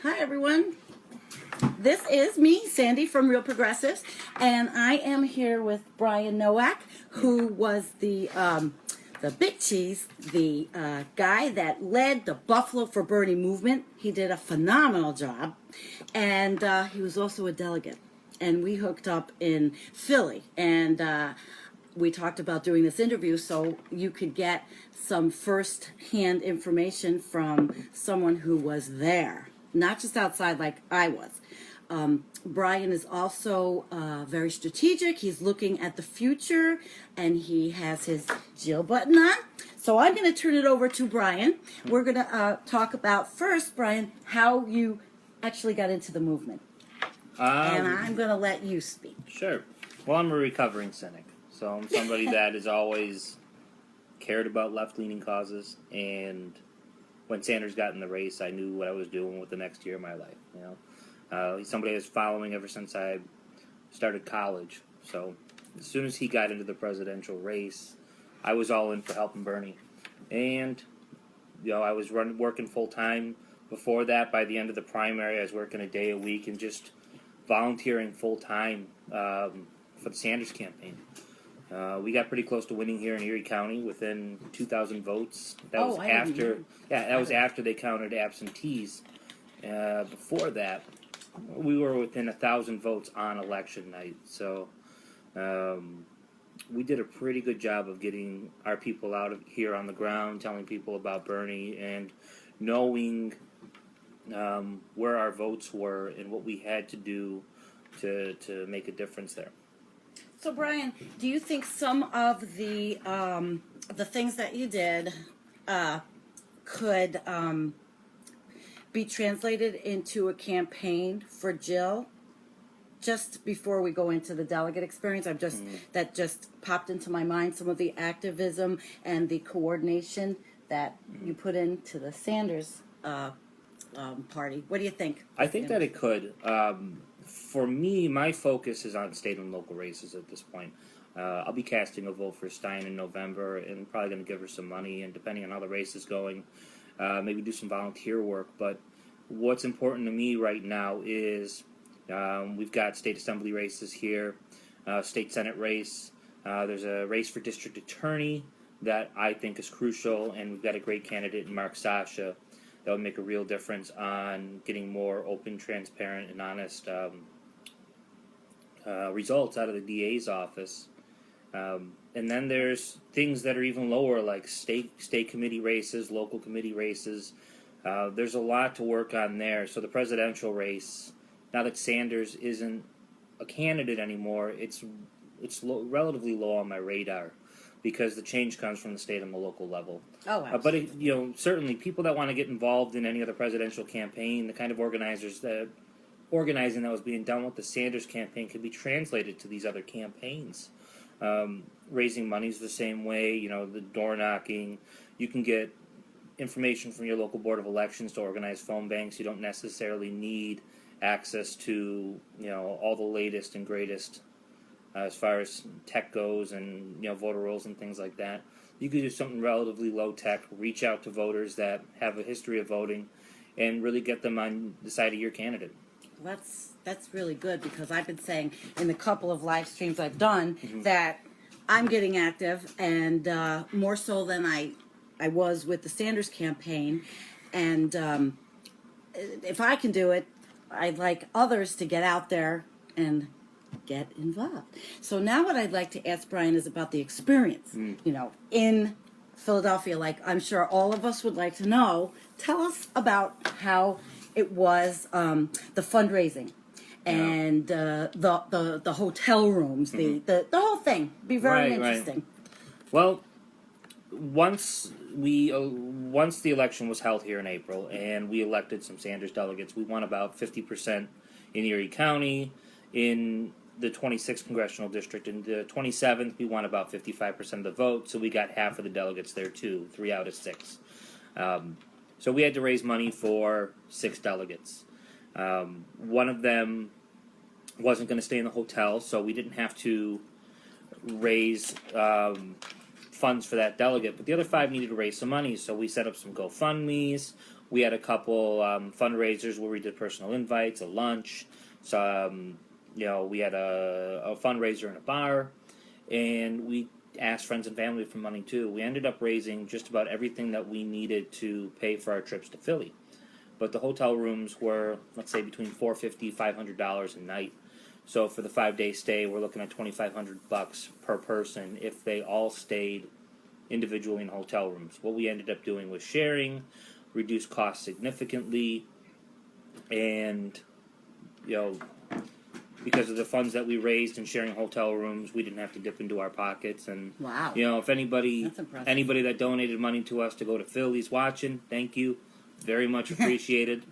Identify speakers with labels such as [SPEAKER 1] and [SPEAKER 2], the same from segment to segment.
[SPEAKER 1] Hi, everyone. This is me, Sandy from Real Progressives, and I am here with Brian Nowak, who was the big cheese, the guy that led the Buffalo for Bernie movement. He did a phenomenal job, and he was also a delegate. And we hooked up in Philly, and we talked about doing this interview so you could get some first-hand information from someone who was there, not just outside like I was. Brian is also very strategic. He's looking at the future, and he has his Jill button on. So I'm going to turn it over to Brian. We're going to talk about first, Brian, how you actually got into the movement. And I'm going to let you speak.
[SPEAKER 2] Sure. Well, I'm a recovering cynic. So I'm somebody that has always cared about left-leaning causes, and when Sanders got in the race, I knew what I was doing with the next year of my life. He's somebody I was following ever since I started college. So as soon as he got into the presidential race, I was all in for helping Bernie. And I was working full-time before that. By the end of the primary, I was working a day a week and just volunteering full-time for the Sanders campaign. We got pretty close to winning here in Erie County within 2,000 votes. That was after they counted absentees. Before that, we were within 1,000 votes on election night. So we did a pretty good job of getting our people out of here on the ground, telling people about Bernie, and knowing where our votes were and what we had to do to make a difference there.
[SPEAKER 1] So, Brian, do you think some of the things that you did could be translated into a campaign for Jill? Just before we go into the delegate experience, that just popped into my mind. Some of the activism and the coordination that you put into the Sanders party. What do you think?
[SPEAKER 2] I think that it could. For me, my focus is on state and local races at this point. I'll be casting a vote for Stein in November and probably going to give her some money, and depending on how the race is going, maybe do some volunteer work. But what's important to me right now is we've got state assembly races here, state senate race. There's a race for district attorney that I think is crucial, and we've got a great candidate in Mark Sasha that would make a real difference on getting more open, transparent, and honest results out of the DA's office. And then there's things that are even lower, like state committee races, local committee races. There's a lot to work on there. So the presidential race, now that Sanders isn't a candidate anymore, it's relatively low on my radar, because the change comes from the state and the local level.
[SPEAKER 1] Oh, absolutely.
[SPEAKER 2] But certainly people that want to get involved in any other presidential campaign, the kind of organizing that was being done with the Sanders campaign could be translated to these other campaigns. Raising money is the same way. The door knocking. You can get information from your local board of elections to organize phone banks. You don't necessarily need access to all the latest and greatest as far as tech goes, and voter rolls and things like that. You could do something relatively low tech, reach out to voters that have a history of voting, and really get them on the side of your candidate.
[SPEAKER 1] That's really good, because I've been saying in the couple of live streams I've done that I'm getting active, and more so than I was with the Sanders campaign. And if I can do it, I'd like others to get out there and get involved. So now what I'd like to ask Brian is about the experience, in Philadelphia. Like, I'm sure all of us would like to know. Tell us about how it was, the fundraising and the hotel rooms, the whole thing. Be very interesting.
[SPEAKER 2] Right. Well, once the election was held here in April and we elected some Sanders delegates, we won about 50% in Erie County. In the 26th congressional district, in the 27th, we won about 55% of the vote, so we got half of the delegates there too, 3 out of 6. So we had to raise money for 6 delegates. One of them wasn't going to stay in the hotel, so we didn't have to raise funds for that delegate. But the other 5 needed to raise some money, so we set up some GoFundMes. We had a couple fundraisers where we did personal invites, a lunch. Some, we had a fundraiser in a bar, and we asked friends and family for money too. We ended up raising just about everything that we needed to pay for our trips to Philly. But the hotel rooms were, let's say, between $450 $500 a night. So for the 5-day stay, we're looking at $2,500 per person if they all stayed individually in hotel rooms. What we ended up doing was sharing, reduced costs significantly, and because of the funds that we raised in sharing hotel rooms, we didn't have to dip into our pockets. And
[SPEAKER 1] Wow.
[SPEAKER 2] If anybody
[SPEAKER 1] That's impressive.
[SPEAKER 2] that donated money to us to go to Philly's watching, thank you. Very much appreciated.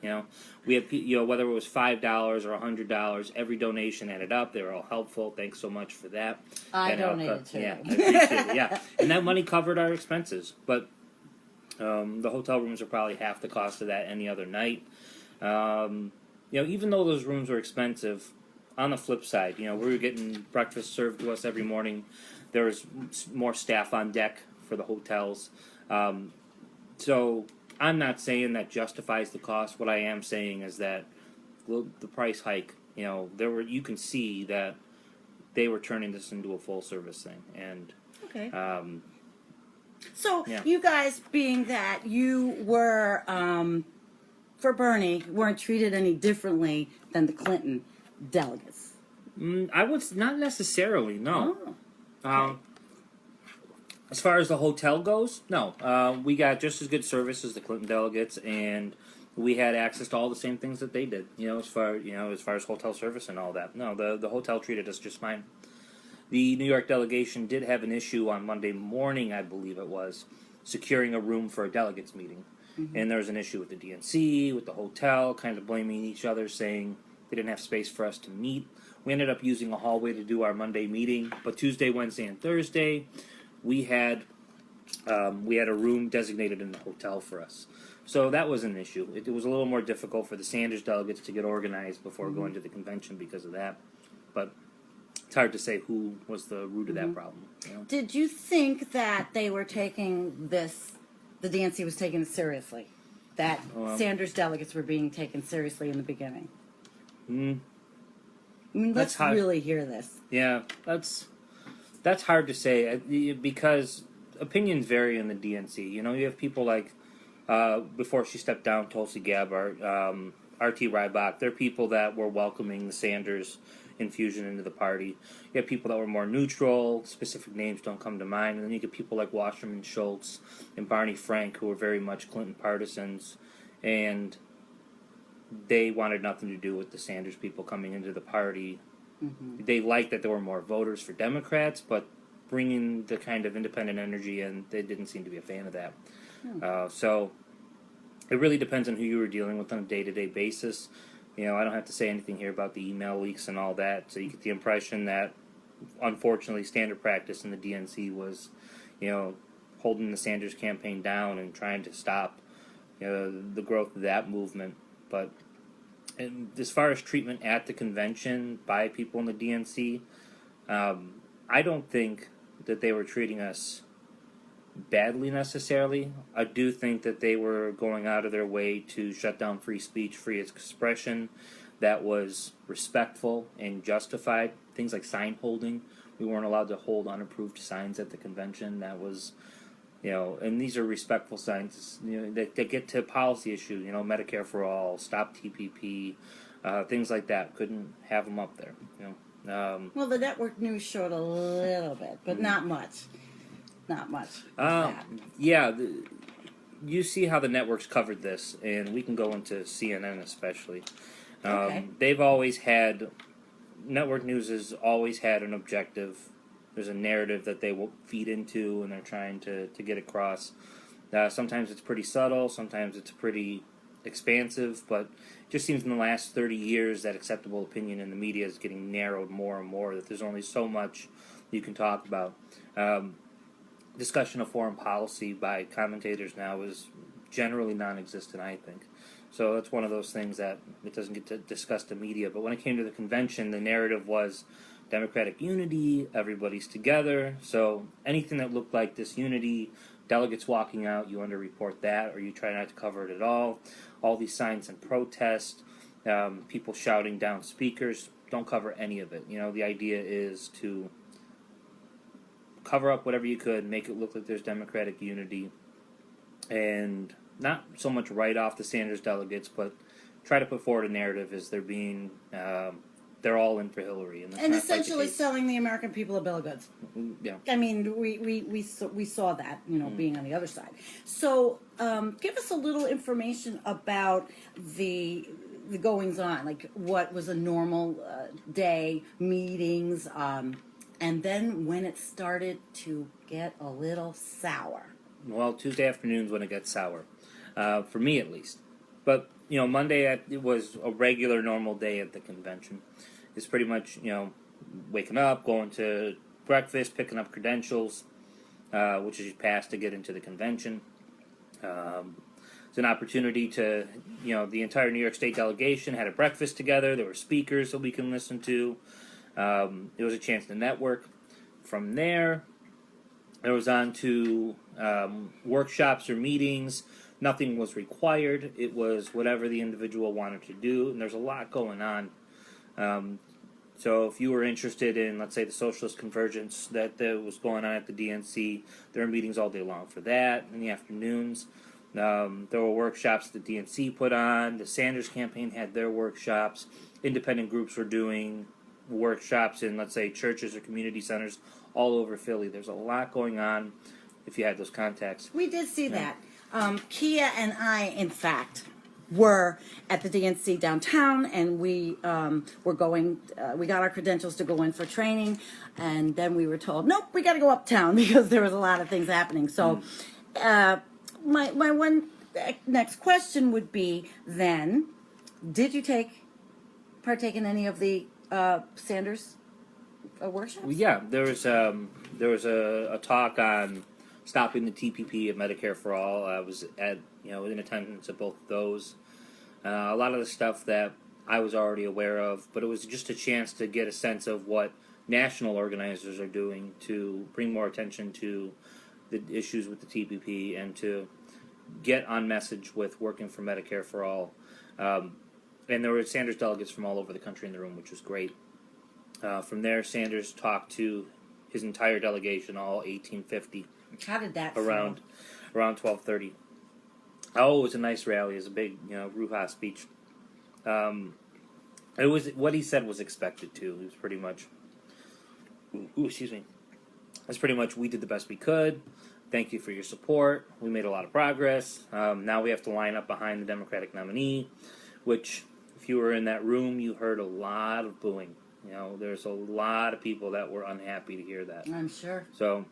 [SPEAKER 2] We had whether it was $5 or $100, every donation added up. They were all helpful. Thanks so much for that.
[SPEAKER 1] I donated too.
[SPEAKER 2] Yeah, I appreciate it. Yeah, and that money covered our expenses. But the hotel rooms are probably half the cost of that any other night. Even though those rooms were expensive, on the flip side, we were getting breakfast served to us every morning. There was more staff on deck for the hotels. So I'm not saying that justifies the cost. What I am saying is that the price hike, you can see that they were turning this into a full service thing. And
[SPEAKER 1] okay. So you guys, being that you were for Bernie, weren't treated any differently than the Clinton delegates.
[SPEAKER 2] I would not necessarily. No.
[SPEAKER 1] Oh, okay.
[SPEAKER 2] As far as the hotel goes, no. We got just as good service as the Clinton delegates, and we had access to all the same things that they did. As far as hotel service and all that. No, the hotel treated us just fine. The New York delegation did have an issue on Monday morning, I believe it was, securing a room for a delegates meeting. Mm-hmm. And there was an issue with the DNC, with the hotel, kind of blaming each other, saying they didn't have space for us to meet. We ended up using a hallway to do our Monday meeting, but Tuesday, Wednesday, and Thursday, we had a room designated in the hotel for us. So that was an issue. It was a little more difficult for the Sanders delegates to get organized before going to the convention because of that. But it's hard to say who was the root of that problem.
[SPEAKER 1] Did you think that they were taking this, the DNC was taking it seriously? That Sanders delegates were being taken seriously in the beginning? Let's really hear this.
[SPEAKER 2] Yeah, that's hard to say because opinions vary in the DNC. You have people like, before she stepped down, Tulsi Gabbard, R.T. Rybak. They're people that were welcoming the Sanders infusion into the party. You have people that were more neutral. Specific names don't come to mind. And then you get people like Wasserman Schultz and Barney Frank, who were very much Clinton partisans. And they wanted nothing to do with the Sanders people coming into the party. Mm-hmm. They liked that there were more voters for Democrats, but bringing the kind of independent energy in, they didn't seem to be a fan of that. So it really depends on who you were dealing with on a day-to-day basis. I don't have to say anything here about the email leaks and all that, so you get the impression that, unfortunately, standard practice in the DNC was, holding the Sanders campaign down and trying to stop the growth of that movement. But as far as treatment at the convention by people in the DNC, I don't think that they were treating us badly necessarily. I do think that they were going out of their way to shut down free speech, free expression that was respectful and justified. Things like sign holding. We weren't allowed to hold unapproved signs at the convention. That was, and these are respectful signs, that get to policy issues, Medicare for all, stop TPP, things like that. Couldn't have them up there,
[SPEAKER 1] Well, the network news showed a little bit, but not much. Not much.
[SPEAKER 2] Yeah, you see how the networks covered this, and we can go into CNN especially.
[SPEAKER 1] Okay.
[SPEAKER 2] They've always had, network news has always had an objective. There's a narrative that they will feed into, and they're trying to get across. Sometimes it's pretty subtle, sometimes it's pretty expansive, but it just seems in the last 30 years that acceptable opinion in the media is getting narrowed more and more, that there's only so much you can talk about. Discussion of foreign policy by commentators now is generally non-existent, I think. So that's one of those things that it doesn't get discussed in media. But when it came to the convention, the narrative was Democratic unity, everybody's together. So anything that looked like disunity, delegates walking out, you underreport that, or you try not to cover it at all. All these signs and protest, people shouting down speakers, don't cover any of it. The idea is to cover up whatever you could, make it look like there's Democratic unity, and not so much write off the Sanders delegates, but try to put forward a narrative as they're all in for Hillary,
[SPEAKER 1] and essentially selling the American people a bill of goods.
[SPEAKER 2] Yeah,
[SPEAKER 1] I mean, we saw that, being on the other side. So, give us a little information about the goings on, like what was a normal day, meetings, and then when it started to get a little sour.
[SPEAKER 2] Well, Tuesday afternoons when it gets sour, for me at least. But Monday it was a regular, normal day at the convention. It's pretty much waking up, going to breakfast, picking up credentials, which is passed to get into the convention. It's an opportunity to the entire New York State delegation had a breakfast together. There were speakers that we can listen to. It was a chance to network. From there, it was on to workshops or meetings. Nothing was required. It was whatever the individual wanted to do, and there's a lot going on. So if you were interested in, let's say, the socialist convergence that was going on at the DNC, there were meetings all day long for that in the afternoons. There were workshops the DNC put on. The Sanders campaign had their workshops. Independent groups were doing workshops in, let's say, churches or community centers all over Philly. There's a lot going on if you had those contacts.
[SPEAKER 1] We did see that. Kia and I, in fact, were at the DNC downtown, and we were going. We got our credentials to go in for training, and then we were told, nope, we got to go uptown because there was a lot of things happening. So, my one next question would be then, did you partake in any of the Sanders workshops?
[SPEAKER 2] Yeah, there was a talk on stopping the TPP and Medicare for All. I was in attendance at both of those. A lot of the stuff that I was already aware of, but it was just a chance to get a sense of what national organizers are doing to bring more attention to the issues with the TPP and to get on message with working for Medicare for All. And there were Sanders delegates from all over the country in the room, which was great. From there, Sanders talked to his entire delegation, all 1850.
[SPEAKER 1] How did that
[SPEAKER 2] around 12:30? Oh, it was a nice rally. It was a big, Ruha speech. It was what he said was expected too. It was pretty much, excuse me. It's pretty much, we did the best we could. Thank you for your support. We made a lot of progress. Now we have to line up behind the Democratic nominee, which, if you were in that room, you heard a lot of booing. There's a lot of people that were unhappy to hear that.
[SPEAKER 1] I'm sure.
[SPEAKER 2] So,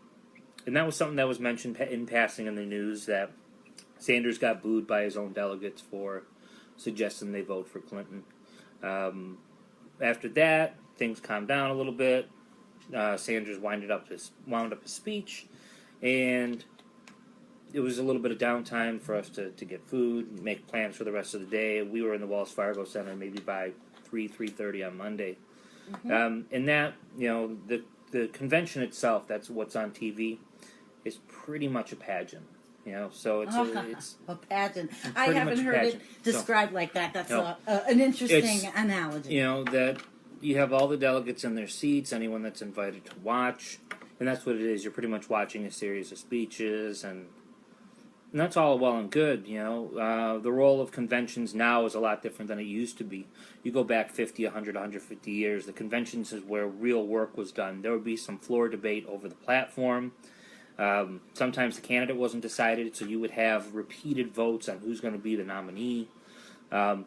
[SPEAKER 2] and that was something that was mentioned in passing in the news, that Sanders got booed by his own delegates for suggesting they vote for Clinton. After that, things calmed down a little bit. Sanders wound up his speech, and it was a little bit of downtime for us to get food, make plans for the rest of the day. We were in the Wells Fargo Center maybe by 3:30 on Monday. Mm-hmm. And that, the convention itself, that's what's on TV, is pretty much a pageant. So it's
[SPEAKER 1] a pageant. I haven't heard it described like that. That's an interesting analogy.
[SPEAKER 2] That you have all the delegates in their seats, anyone that's invited to watch, and that's what it is. You're pretty much watching a series of speeches, and that's all well and good. The role of conventions now is a lot different than it used to be. You go back 50, 100, 150 years, the conventions is where real work was done. There would be some floor debate over the platform. Sometimes the candidate wasn't decided, so you would have repeated votes on who's going to be the nominee. A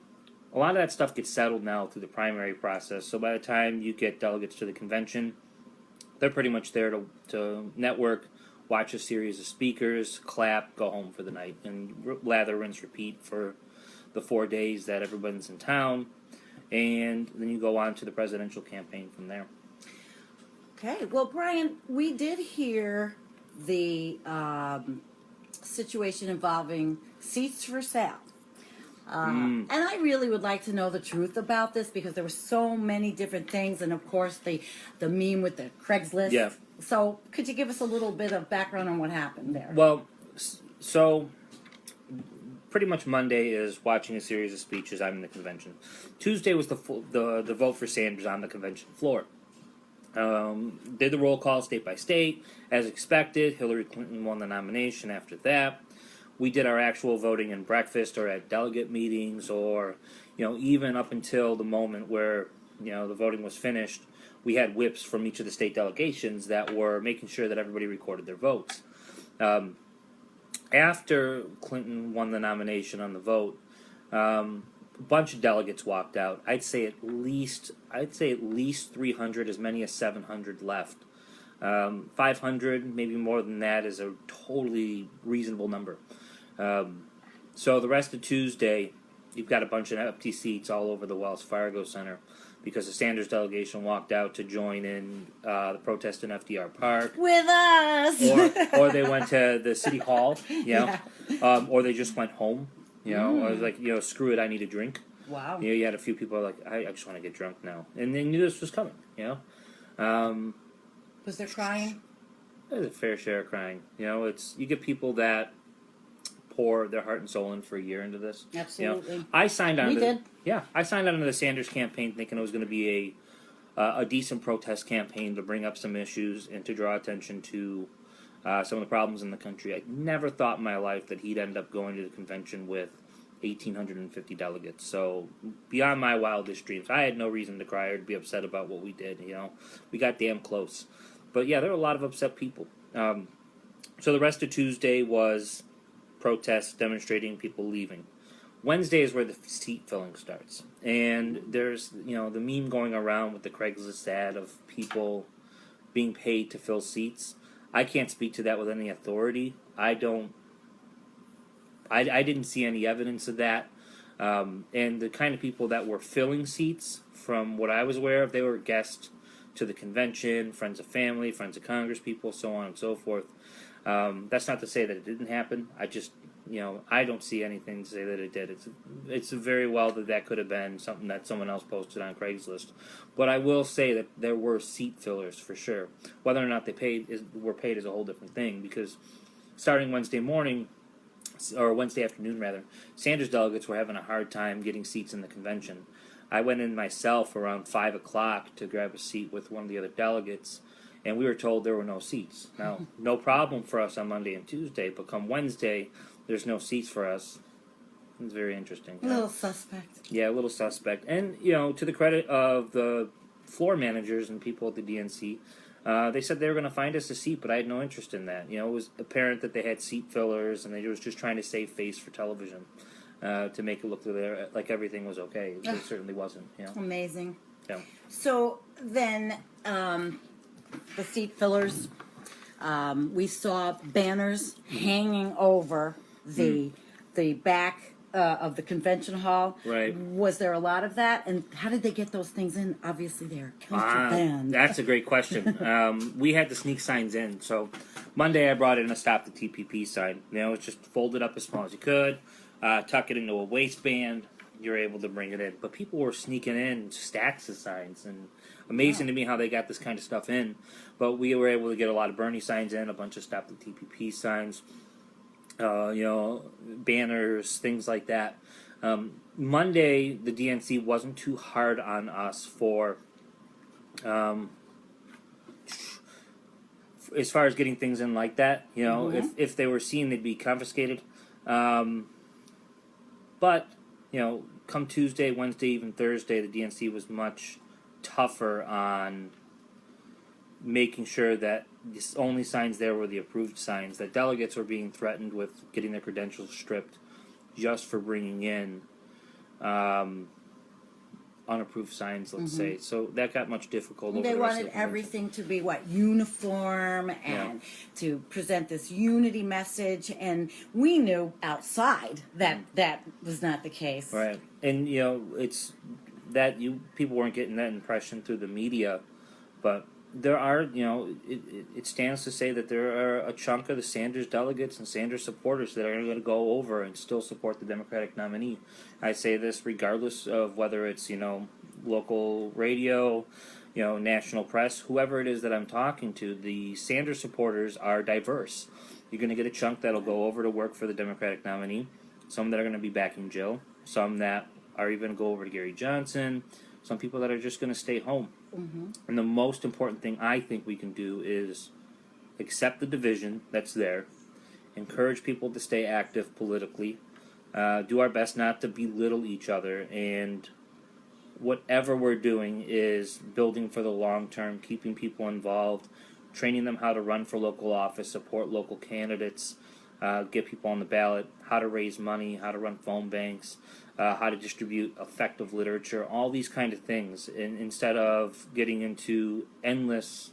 [SPEAKER 2] lot of that stuff gets settled now through the primary process, so by the time you get delegates to the convention, they're pretty much there to network, watch a series of speakers, clap, go home for the night, and lather, rinse, repeat for the 4 days that everyone's in town, and then you go on to the presidential campaign from there.
[SPEAKER 1] Okay, well, Brian, we did hear the situation involving seats for sale. And I really would like to know the truth about this, because there were so many different things, and of course the meme with the Craigslist.
[SPEAKER 2] Yeah.
[SPEAKER 1] So could you give us a little bit of background on what happened there?
[SPEAKER 2] Well, So pretty much Monday is watching a series of speeches. I'm in the convention. Tuesday was the vote for Sanders on the convention floor. Did the roll call state by state. As expected, Hillary Clinton won the nomination after that. We did our actual voting in breakfast or at delegate meetings, or, even up until the moment where, the voting was finished, we had whips from each of the state delegations that were making sure that everybody recorded their votes. After Clinton won the nomination on the vote, a bunch of delegates walked out. I'd say at least 300, as many as 700 left. 500, maybe more than that, is a totally reasonable number. So the rest of Tuesday, you've got a bunch of empty seats all over the Wells Fargo Center because the Sanders delegation walked out to join in the protest in FDR Park.
[SPEAKER 1] With us!
[SPEAKER 2] Or they went to the City Hall, or they just went home, or like, screw it, I need a drink.
[SPEAKER 1] Wow.
[SPEAKER 2] You had a few people like, I just want to get drunk now. And they knew this was coming,
[SPEAKER 1] Was there crying?
[SPEAKER 2] There's a fair share of crying. You get people that pour their heart and soul in for a year into this.
[SPEAKER 1] Absolutely.
[SPEAKER 2] I signed on.
[SPEAKER 1] We did.
[SPEAKER 2] Yeah, I signed on to the Sanders campaign thinking it was going to be a decent protest campaign to bring up some issues and to draw attention to some of the problems in the country. I never thought in my life that he'd end up going to the convention with 1,850 delegates. So beyond my wildest dreams, I had no reason to cry or to be upset about what we did. We got damn close. But yeah, there were a lot of upset people. So the rest of Tuesday was protests, demonstrating, people leaving. Wednesday is where the seat filling starts. And there's, the meme going around with the Craigslist ad of people being paid to fill seats. I can't speak to that with any authority. I didn't see any evidence of that. And the kind of people that were filling seats, from what I was aware of, they were guests to the convention, friends of family, friends of Congress people, so on and so forth. That's not to say that it didn't happen. I just, I don't see anything to say that it did. It's very well that could have been something that someone else posted on Craigslist. But I will say that there were seat fillers for sure. Whether or not they were paid is a whole different thing, because starting Wednesday morning, or Wednesday afternoon rather, Sanders delegates were having a hard time getting seats in the convention. I went in myself around 5 o'clock to grab a seat with one of the other delegates, and we were told there were no seats. Now, no problem for us on Monday and Tuesday, but come Wednesday, there's no seats for us. It's very interesting.
[SPEAKER 1] A little suspect.
[SPEAKER 2] Yeah, a little suspect. And, to the credit of the floor managers and people at the DNC, they said they were going to find us a seat, but I had no interest in that. It was apparent that they had seat fillers, and they was just trying to save face for television to make it look like everything was okay. It certainly wasn't.
[SPEAKER 1] Amazing.
[SPEAKER 2] Yeah.
[SPEAKER 1] So then, the seat fillers, we saw banners hanging over the back of the convention hall.
[SPEAKER 2] Right.
[SPEAKER 1] Was there a lot of that? And how did they get those things in? Obviously, they're contraband.
[SPEAKER 2] That's a great question. We had to sneak signs in. So Monday I brought in a Stop the TPP sign. It's just fold it up as small as you could, tuck it into a waistband. You're able to bring it in. But people were sneaking in stacks of signs, and amazing to me how they got this kind of stuff in. But we were able to get a lot of Bernie signs in, a bunch of Stop the TPP signs, banners, things like that. Monday, the DNC wasn't too hard on us for, as far as getting things in like that. If they were seen, they'd be confiscated. But, come Tuesday, Wednesday, even Thursday, the DNC was much tougher on making sure that the only signs there were the approved signs, that delegates were being threatened with getting their credentials stripped just for bringing in unapproved signs, let's say. So that got much difficult.
[SPEAKER 1] They wanted everything to be uniform and to present this unity message, and we knew outside that that was not the case.
[SPEAKER 2] Right, and it's that people weren't getting that impression through the media, but there are, it stands to say that there are a chunk of the Sanders delegates and Sanders supporters that are going to go over and still support the Democratic nominee. I say this regardless of whether it's, local radio, national press, whoever it is that I'm talking to. The Sanders supporters are diverse. You're going to get a chunk that'll go over to work for the Democratic nominee, some that are going to be backing Jill, some that are even going to go over to Gary Johnson, some people that are just going to stay home.
[SPEAKER 1] Mm-hmm.
[SPEAKER 2] And the most important thing I think we can do is accept the division that's there, encourage people to stay active politically, do our best not to belittle each other, and whatever we're doing is building for the long term, keeping people involved, training them how to run for local office, support local candidates, get people on the ballot, how to raise money, how to run phone banks, how to distribute effective literature, all these kind of things, instead of getting into endless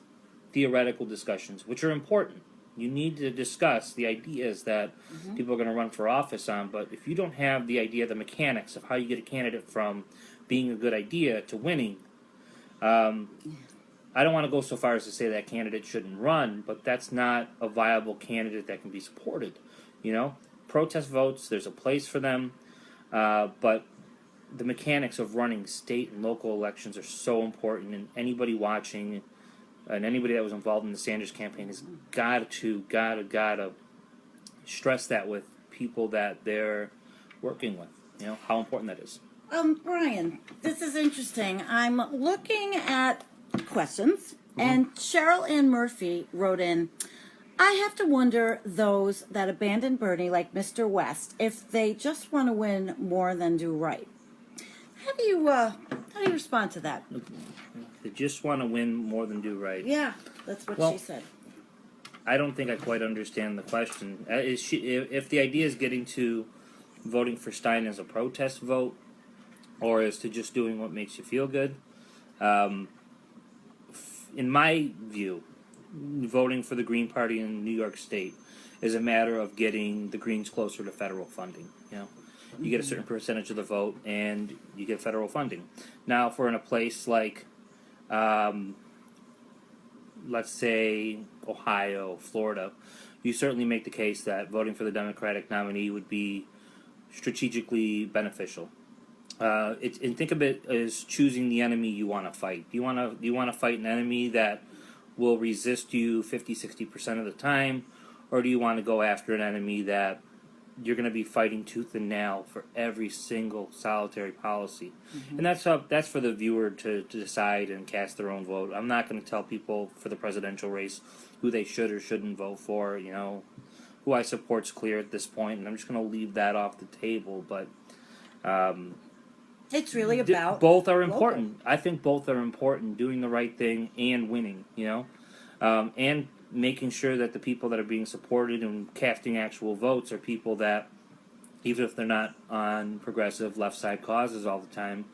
[SPEAKER 2] theoretical discussions, which are important. You need to discuss the ideas that people are going to run for office on, but if you don't have the idea, the mechanics of how you get a candidate from being a good idea to winning, I don't want to go so far as to say that candidate shouldn't run, but that's not a viable candidate that can be supported. Protest votes, there's a place for them, but the mechanics of running state and local elections are so important, and anybody watching and anybody that was involved in the Sanders campaign has got to stress that with people that they're working with. How important that is.
[SPEAKER 1] Brian, this is interesting. I'm looking at questions, and Cheryl Ann Murphy wrote in, I have to wonder those that abandon Bernie, like Mr. West, if they just want to win more than do right. How do you respond to that?
[SPEAKER 2] They just want to win more than do right.
[SPEAKER 1] Yeah, that's what she said.
[SPEAKER 2] I don't think I quite understand the question. If the idea is getting to voting for Stein as a protest vote, or as to just doing what makes you feel good, in my view, voting for the Green Party in New York State is a matter of getting the Greens closer to federal funding. You get a certain percentage of the vote, and you get federal funding. Now, if we're in a place like, let's say, Ohio, Florida, you certainly make the case that voting for the Democratic nominee would be strategically beneficial. And think of it as choosing the enemy you want to fight. Do you want to fight an enemy that will resist you 50-60% of the time, or do you want to go after an enemy that you're going to be fighting tooth and nail for every single solitary policy? And that's for the viewer to decide and cast their own vote. I'm not going to tell people for the presidential race who they should or shouldn't vote for. Who I support's clear at this point, and I'm just going to leave that off the table. But
[SPEAKER 1] it's really about
[SPEAKER 2] both are important. I think both are important. Doing the right thing and winning. And making sure that the people that are being supported and casting actual votes are people that, even if they're not on progressive left side causes all the time,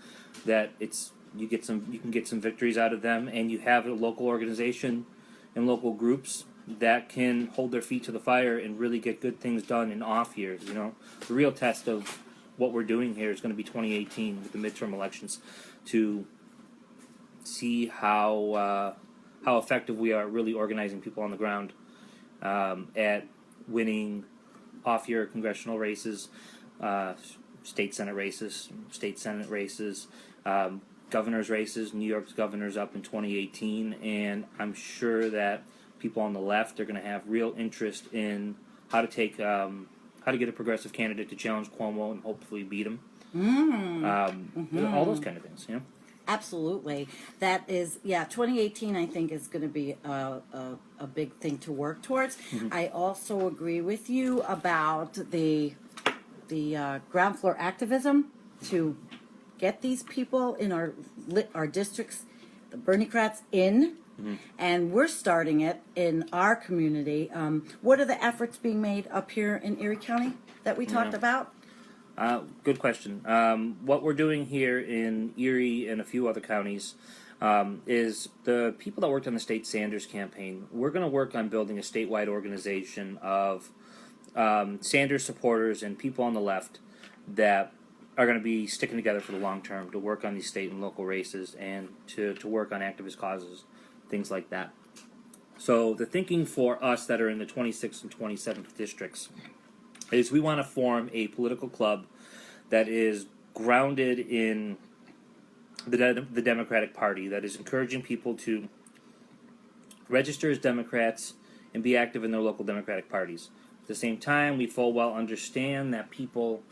[SPEAKER 2] that you can get some victories out of them, and you have a local organization and local groups that can hold their feet to the fire and really get good things done in off years. The real test of what we're doing here is going to be 2018 with the midterm elections, to see how effective we are really organizing people on the ground at winning off-year congressional races, state senate races, governor's races. New York's governor's up in 2018, and I'm sure that people on the left are going to have real interest in how to get a progressive candidate to challenge Cuomo and hopefully beat him. All those kind of things,
[SPEAKER 1] Absolutely. That is, 2018 I think is going to be a big thing to work towards. I also agree with you about the ground floor activism to get these people in our districts, the Berniecrats, in. And we're starting it in our community. What are the efforts being made up here in Erie County that we talked about?
[SPEAKER 2] Good question. What we're doing here in Erie and a few other counties is the people that worked on the state Sanders campaign. We're going to work on building a statewide organization of Sanders supporters and people on the left that are going to be sticking together for the long term to work on these state and local races and to work on activist causes, things like that. So the thinking for us that are in the 26th and 27th districts is we want to form a political club that is grounded in the Democratic Party, that is encouraging people to register as Democrats and be active in their local Democratic parties. At the same time, we full well understand that people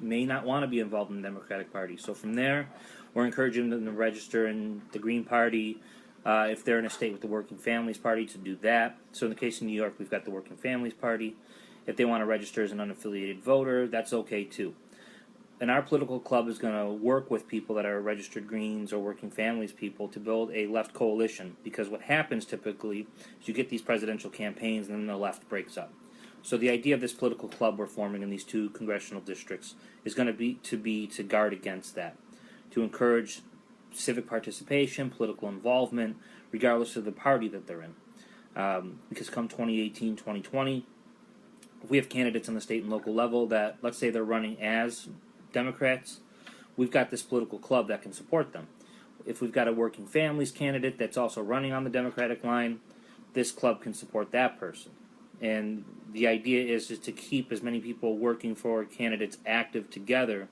[SPEAKER 2] may not want to be involved in the Democratic Party. So from there, we're encouraging them to register in the Green Party. If they're in a state with the Working Families Party, to do that. So in the case of New York, we've got the Working Families Party. If they want to register as an unaffiliated voter, that's okay too. And our political club is going to work with people that are registered Greens or Working Families people to build a left coalition, because what happens typically is you get these presidential campaigns and then the left breaks up. So the idea of this political club we're forming in these 2 congressional districts is going to be to guard against that, to encourage civic participation, political involvement, regardless of the party that they're in. Because come 2018, 2020, if we have candidates on the state and local level that, let's say they're running as Democrats, we've got this political club that can support them. If we've got a Working Families candidate that's also running on the Democratic line, this club can support that person. And the idea is to keep as many people working for candidates active together